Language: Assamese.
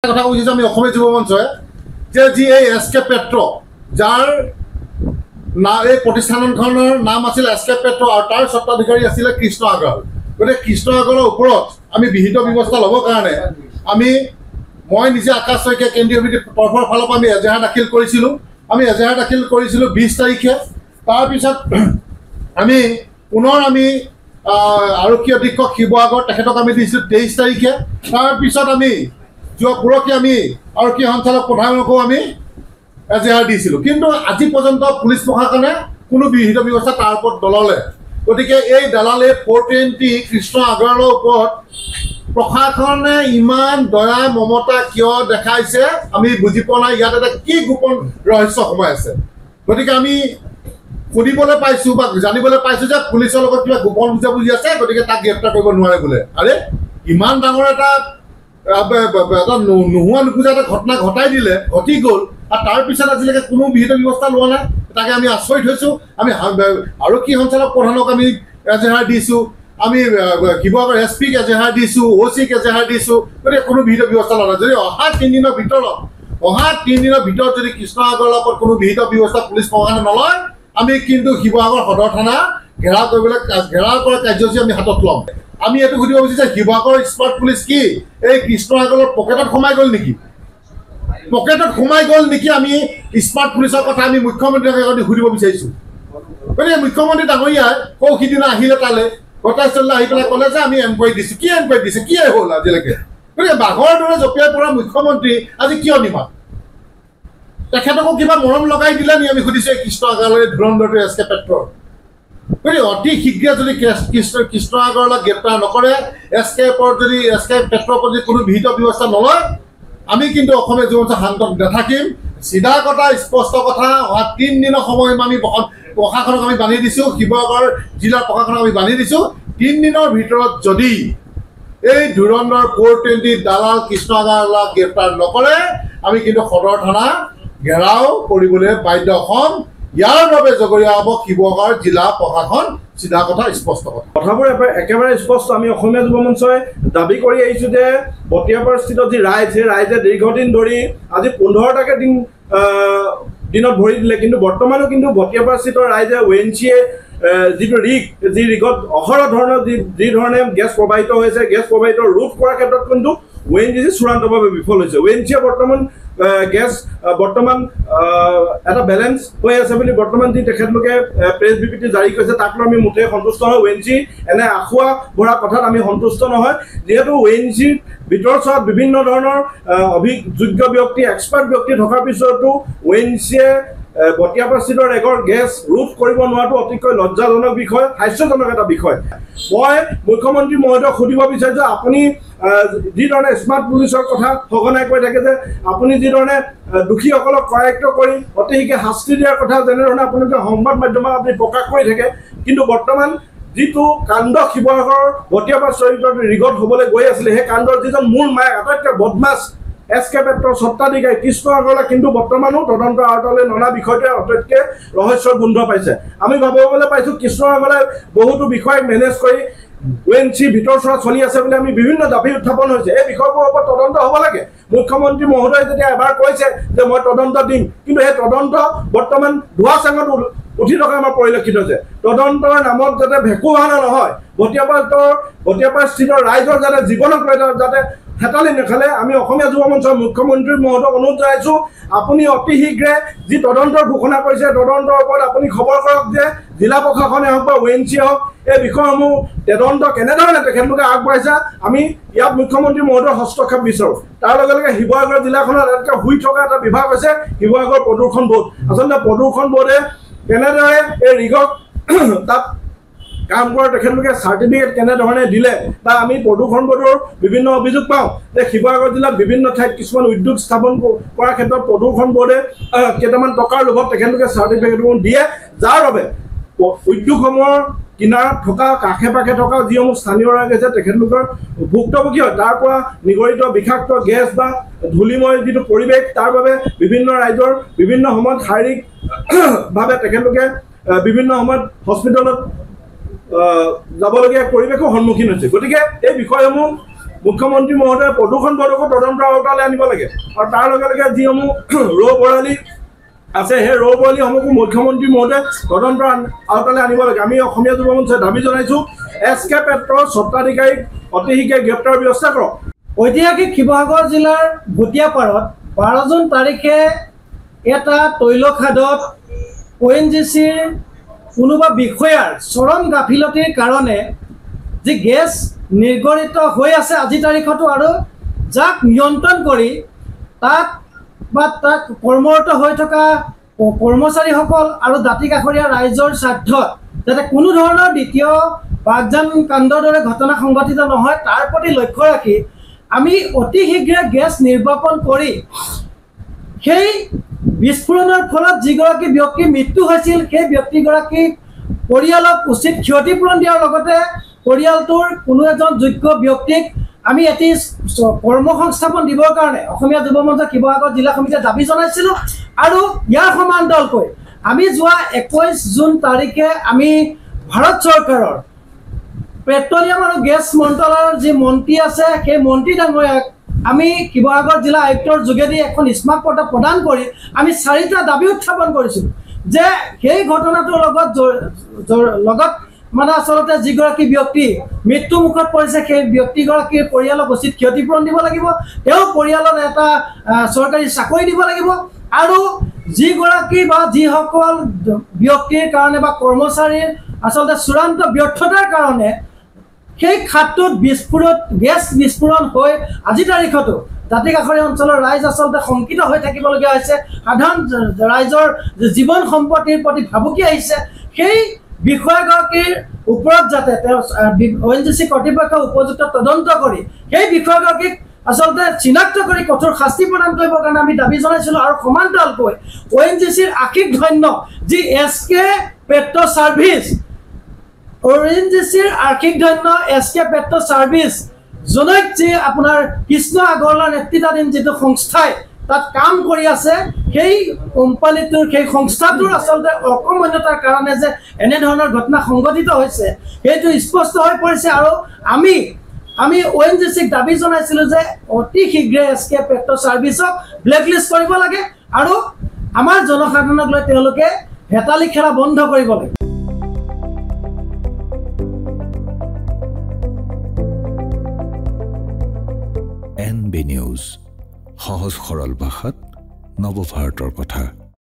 কথা কৈছোঁ আমি অসমীয়া যুৱ মঞ্চই যে যি এই SK পেট্ৰ যাৰ এই প্ৰতিষ্ঠানখনৰ নাম আছিল SK পেট্ৰ আৰু তাৰ স্বত্বাধিকাৰী আছিলে কৃষ্ণ আগৰৱাল। গতিকে কৃষ্ণ আগৰৱালৰ ওপৰত আমি বিহিত ব্যৱস্থা ল'বৰ কাৰণে মই নিজে আকাশ শইকীয়া কেন্দ্ৰীয় সমিতিৰ তৰফৰ ফালৰ পৰা আমি এজাহাৰ দাখিল কৰিছিলোঁ। 20 তাৰিখে। তাৰপিছত আমি পুনৰ আৰক্ষী অধীক্ষক শিৱসাগৰ তেখেতক আমি দিছিলোঁ 23 তাৰিখে। তাৰপিছত আমি পৰহি আমি আৰক্ষী সঞ্চালক প্ৰধানকো আমি এজাহাৰ দিছিলোঁ, কিন্তু আজি পৰ্যন্ত পুলিচ প্ৰশাসনে কোনো বিহিত ব্যৱস্থা তাৰ ওপৰত নল'লে। গতিকে এই দালাল 420 কৃষ্ণ আগৰৱালৰ ওপৰত প্ৰশাসনে ইমান দয়া মমতা কিয় দেখাইছে আমি বুজি পোৱা নাই। ইয়াত এটা কি গোপন ৰহস্য সোমাই আছে। গতিকে আমি শুনিবলৈ পাইছোঁ বা জানিবলৈ পাইছোঁ যে পুলিচৰ লগত কিবা গোপন বুজাবুজি আছে, গতিকে তাক গ্ৰেপ্তাৰ কৰিব নোৱাৰে বোলে। আৰে ইমান ডাঙৰ এটা নোহোৱা নোপোজা এটা ঘটনা ঘটি গ'ল আৰু তাৰপিছত আজিলৈকে কোনো বিহিত ব্যৱস্থা লোৱা নাই। তাকে আমি আচৰিত হৈছোঁ। আমি আৰক্ষী সঞ্চালক প্ৰধানক আমি এজাহাৰ দিছোঁ, আমি শিৱসাগৰ SPক এজাহাৰ দিছোঁ, OCক এজাহাৰ দিছোঁ, গতিকে কোনো বিহিত ব্যৱস্থা লোৱা নাই। যদি অহা 3 দিনৰ ভিতৰত যদি কৃষ্ণ আগৰৱালৰ ওপৰত কোনো বিহিত ব্যৱস্থা পুলিচ প্ৰশাসনে নলয়, আমি কিন্তু শিৱসাগৰ সদৰ থানা ঘেৰাও কৰা কাৰ্যসূচী আমি হাতত ল'ম। আমি এইটো সুধিব বিচাৰিছোঁ যে শিৱসাগৰ স্মাৰ্ট পুলিচ কি এই কৃষ্ণ আগৰৱালৰ পকেটত সোমাই গ'ল নেকি? আমি স্মাৰ্ট পুলিচৰ কথা আমি মুখ্যমন্ত্ৰীক সুধিব বিচাৰিছোঁ। গতিকে মুখ্যমন্ত্ৰী ডাঙৰীয়াই সিদিনা আহিলে তালৈ ঘটনাস্থলীলৈ আহি পেলাই ক'লে যে আমি এনকুৱাৰী দিছোঁ। কি এনকুৱাৰী দিছে? কি হ'ল আজিলৈকে? গতিকে বাঘৰ দৰে জঁপিয়াই পৰা মুখ্যমন্ত্ৰী আজি কিয় নিমাত? তেখেতকো কিবা মৰম লগাই দিলে নি? আমি সুধিছোঁ এই কৃষ্ণ আগৰৱালৰ ধুৰন্ধৰটো SK পেট্ৰৰ। গতিকে অতি শীঘ্ৰে যদি কৃষ্ণ আগৰৱালক গ্ৰেপ্তাৰ নকৰে, SK পেট্ৰৰ ওপৰত যদি কোনো বিহিত ব্যৱস্থা নলয়, আমি কিন্তু অসমীয়া যুৱ মঞ্চ শান্ত নাথাকিম। চিধা কথা, স্পষ্ট কথা, অহা 3 দিনৰ সময় আমি প্ৰশাসনক আমি বান্ধি দিছোঁ, শিৱসাগৰ জিলাৰ প্ৰশাসনক আমি বান্ধি দিছোঁ। 3 দিনৰ ভিতৰত যদি এই ধুৰন্ধৰ 420 দালাল কৃষ্ণ আগৰৱালক গ্ৰেপ্তাৰ নকৰে, আমি কিন্তু সদৰ থানা ঘেৰাও কৰিবলৈ বাধ্য হ'ম। ইয়াৰ বাবে জগৰীয়া হ'ব শিৱসাগৰ জিলা প্ৰশাসন। চিধা কথা, স্পষ্ট কথা। কথাবোৰ একেবাৰে স্পষ্ট। আমি অসমীয়া যুৱ মঞ্চই দাবী কৰি আহিছোঁ যে বটিয়াপাৰাস্থিত যি ৰাইজ, সেই ৰাইজে দীৰ্ঘদিন ধৰি আজি 15টাকে দিনত ভৰি দিলে, কিন্তু বৰ্তমানো কিন্তু বটিয়াপাৰাস্থিত ৰাইজে ONGCয়ে যিটো ৰিগত অহৰহ ধৰণৰ যি ধৰণে গেছ প্ৰবাহিত হৈছে, গেছ প্ৰবাহিত ৰোধ কৰাৰ ক্ষেত্ৰত কিন্তু ONGC চূড়ান্তভাৱে বিফল হৈছে। ONGCয়ে বৰ্তমান গেছ এটা বেলেঞ্চ হৈ আছে বুলি বৰ্তমান যি তেখেতলোকে প্ৰেছ বিবৃতি জাৰি কৰিছে, তাক লৈ আমি মুঠেই সন্তুষ্ট নহয়। ONGC এনে আখুৱা ভৰা কথাত আমি সন্তুষ্ট নহয়, যিহেতু ONGCৰ ভিতৰত চোৱাত বিভিন্ন ধৰণৰ অভিযোগ্য ব্যক্তি, এক্সপাৰ্ট ব্যক্তি থকাৰ পিছতো ONGCয়ে বটিয়াপাৰাস্থিত ৰেগৰ গেছ ৰোধ কৰিব নোৱাৰাটো অতিকৈ লজ্জাজনক বিষয়, হাস্যজনক এটা বিষয়। মই মুখ্যমন্ত্ৰী মহোদয়ক সুধিব বিচাৰিছোঁ, আপুনি যি ধৰণে স্মাৰ্ট পুলিচৰ কথা সঘনাই কৈ থাকে যে আপুনি যি ধৰণে দোষীসকলক কৰায়ত্ব কৰি অতি শীঘ্ৰে শাস্তি দিয়াৰ কথা যেনেধৰণে আপোনালোকে সংবাদ মাধ্যমত আপুনি প্ৰকাশ কৰি থাকে, কিন্তু বৰ্তমান যিটো কাণ্ড শিৱসাগৰৰ বটিয়াপাৰাস্থিত ৰিগত হ'বলৈ গৈ আছিলে, সেই কাণ্ডৰ যিজন মূল মায়ে আটাইতকৈ বদমাছ SK পেট্ৰৰ স্বত্বাধিকাৰী কৃষ্ণ আগৰৱালে কিন্তু বৰ্তমানো তদন্তৰ আওতালৈ ননা বিষয়টোৱে আটাইতকৈ ৰহস্যৰ গোন্ধ পাইছে। আমি ভাবিবলৈ পাইছোঁ কৃষ্ণ আগৰৱালে বহুতো বিষয় মেনেজ কৰি ONGC ভিতৰ চোৱা চলি আছে বুলি আমি বিভিন্ন দাবী উত্থাপন হৈছে। এই বিষয়বোৰৰ ওপৰত তদন্ত হ'ব লাগে। মুখ্যমন্ত্ৰী মহোদয়ে যেতিয়া এবাৰ কৈছে যে মই তদন্ত দিম, কিন্তু সেই তদন্ত বৰ্তমান ধোঁৱা চাঙত উঠি থকা আমাৰ পৰিলক্ষিত হৈছে। তদন্তৰ নামত যাতে ভেকু ভাওনা নহয়, বটিয়াপাৰাস্থিত ৰাইজৰ যাতে জীৱনক লৈ যাতে হেতালি নেখালে, আমি অসমীয়া যুৱ মঞ্চৰ মুখ্যমন্ত্ৰী মহোদয়ক অনুৰোধ জনাইছোঁ, আপুনি অতি শীঘ্ৰে যি তদন্তৰ ঘোষণা কৰিছে, তদন্তৰ ওপৰত আপুনি খবৰ কৰক যে জিলা প্ৰশাসনে হওক বা ONGCয়ে হওক এই বিষয়সমূহ তদন্ত কেনেধৰণে তেখেতলোকে আগবঢ়াইছে, আমি ইয়াত মুখ্যমন্ত্ৰী মহোদয়ৰ হস্তক্ষেপ বিচাৰোঁ। তাৰ লগে লগে শিৱসাগৰ জিলাখনত আটাইতকৈ শুই থকা এটা বিভাগ হৈছে শিৱসাগৰ প্ৰদূষণ বোৰ্ড। আচলতে প্ৰদূষণ বোৰ্ডে কেনেদৰে এই ৰিগক তাত কাম কৰা তেখেতলোকে চাৰ্টিফিকেট কেনেধৰণে দিলে, বা আমি প্ৰদূষণ বোৰ্ডৰ বিভিন্ন অভিযোগ পাওঁ যে শিৱসাগৰ জিলাত বিভিন্ন ঠাইত কিছুমান উদ্যোগ স্থাপন কৰাৰ ক্ষেত্ৰত প্ৰদূষণ বোৰ্ডে কেইটামান টকাৰ লোভত তেখেতলোকে চাৰ্টিফিকেটসমূহ দিয়ে, যাৰ বাবে উদ্যোগসমূহৰ কিনাৰত থকা কাষে পাশে থকা যিসমূহ স্থানীয় ৰাইজ আছে তেখেতলোকৰ ভুক্তভোগী হয়। তাৰ পৰা নিগৰিত বিষাক্ত গেছ বা ধূলিময় যিটো পৰিৱেশ, তাৰ বাবে বিভিন্ন ৰাইজৰ বিভিন্ন সময়ত শাৰীৰিকভাৱে তেখেতলোকে বিভিন্ন সময়ত হস্পিটেলত যাবলগীয়া পৰিৱেশৰ সন্মুখীন হৈছে। গতিকে এই বিষয়সমূহ মুখ্যমন্ত্ৰী মহোদয়ে প্ৰদূষণ বৰ্ধক তদন্তৰ আওতালৈ আনিব লাগে আৰু তাৰ লগে লগে যিসমূহ ৰৌ বৰালি আছে সেই ৰৌ বৰালিসমূহকো মুখ্যমন্ত্ৰী মহোদয়ে তদন্তৰ আওতালৈ আনিব লাগে। আমি অসমীয়া যুৱ মঞ্চই দাবী জনাইছোঁ SK পেট্ৰৰ স্বত্বাধিকাৰীক অতি শীঘ্ৰে গ্ৰেপ্তাৰৰ ব্যৱস্থা কৰক। ঐতিহাসিক শিৱসাগৰ জিলাৰ ভুটীয়াপাৰত 12 জুন তাৰিখে এটা তৈলখাদত ONGCৰ কোনোবা বিষয়াৰ চৰম গাফিলতিৰ কাৰণে যি গেছ নিৰ্গৰিত হৈ আছে আজি তাৰিখতো আৰু যাক নিয়ন্ত্ৰণ কৰি তাত কৰ্মৰত হৈ থকা কৰ্মচাৰীসকল আৰু দাঁতি কাষৰীয়া ৰাইজৰ স্বাৰ্থত যাতে কোনো ধৰণৰ দ্বিতীয় বাগজান কাণ্ডৰ দৰে ঘটনা সংঘটিত নহয় তাৰ প্ৰতি লক্ষ্য ৰাখি আমি অতি শীঘ্ৰে গেছ নিৰ্বাপন কৰি সেই বিস্ফোৰণৰ ফলত যিগৰাকী ব্যক্তিৰ মৃত্যু হৈছিল সেই ব্যক্তিগৰাকীক পৰিয়ালক উচিত ক্ষতিপূৰণ দিয়াৰ লগতে পৰিয়ালটোৰ কোনো এজন যোগ্য ব্যক্তিক আমি এটি কৰ্মসংস্থাপন দিবৰ কাৰণে অসমীয়া যুৱ মঞ্চ শিৱসাগৰ জিলা সমিতিয়ে দাবী জনাইছিলোঁ। আৰু ইয়াৰ সমান্তৰালকৈ আমি যোৱা 21 জুন তাৰিখে আমি ভাৰত চৰকাৰৰ পেট্ৰলিয়াম আৰু গেছ মন্ত্ৰালয়ৰ যি মন্ত্ৰী আছে সেই মন্ত্ৰী ডাঙৰীয়াক আমি শিৱসাগৰ জিলা আয়ুক্তৰ যোগেদি এখন স্মাৰক পত্ৰ প্ৰদান কৰি আমি 4টা দাবী উত্থাপন কৰিছিলোঁ যে সেই ঘটনাটোৰ লগত মানে আচলতে যিগৰাকী ব্যক্তি মৃত্যুমুখত পৰিছে সেই ব্যক্তিগৰাকীৰ পৰিয়ালক উচিত ক্ষতিপূৰণ দিব লাগিব, তেওঁ পৰিয়ালত এটা চৰকাৰী চাকৰি দিব লাগিব আৰু যিগৰাকী বা যিসকল ব্যক্তিৰ কাৰণে বা কৰ্মচাৰীৰ আচলতে চূড়ান্ত ব্যৰ্থতাৰ কাৰণে সেই খাতটোত গেছ বিস্ফোৰণ হৈ আজি তাৰিখতো দাঁতি কাষৰীয়া অঞ্চলৰ ৰাইজ আচলতে শংকিত হৈ থাকিবলগীয়া হৈছে, সাধাৰণ ৰাইজৰ জীৱন সম্পত্তিৰ প্ৰতি ভাবুকি আহিছে। সেই বিষয়াগৰাকীৰ ওপৰত যাতে তেওঁ ONGC কৰ্তৃপক্ষই উপযুক্ত তদন্ত কৰি সেই বিষয়াগৰাকীক আচলতে চিনাক্ত কৰি কঠোৰ শাস্তি প্ৰদান কৰিবৰ কাৰণে আমি দাবী জনাইছিলোঁ। আৰু সমান্তৰালকৈ ONGCৰ আশীষ ধন্য যি SK পেট্ৰ ছাৰ্ভিচ ONGCৰ আৰ্থিক ধন্য SK পেট্ৰ ছাৰ্ভিচ জনৈক যি আপোনাৰ কৃষ্ণ আগৰৱালাৰ নেতৃত্বাধীন যিটো সংস্থাই তাত কাম কৰি আছে সেই কোম্পানীটোৰ সেই সংস্থাটোৰ আচলতে অকৰ্মণ্যতাৰ কাৰণে যে এনেধৰণৰ ঘটনা সংঘটিত হৈছে সেইটো স্পষ্ট হৈ পৰিছে। আৰু আমি ONGCক দাবী জনাইছিলোঁ যে অতি শীঘ্ৰে SK পেট্ৰ ছাৰ্ভিচক ব্লেকলিষ্ট কৰিব লাগে আৰু আমাৰ জনসাধাৰণক লৈ তেওঁলোকে হেতালি খেলা বন্ধ কৰিব লাগে। NB নিউজ সহজ সৰল ভাষাত নৱভাৰতৰ কথা।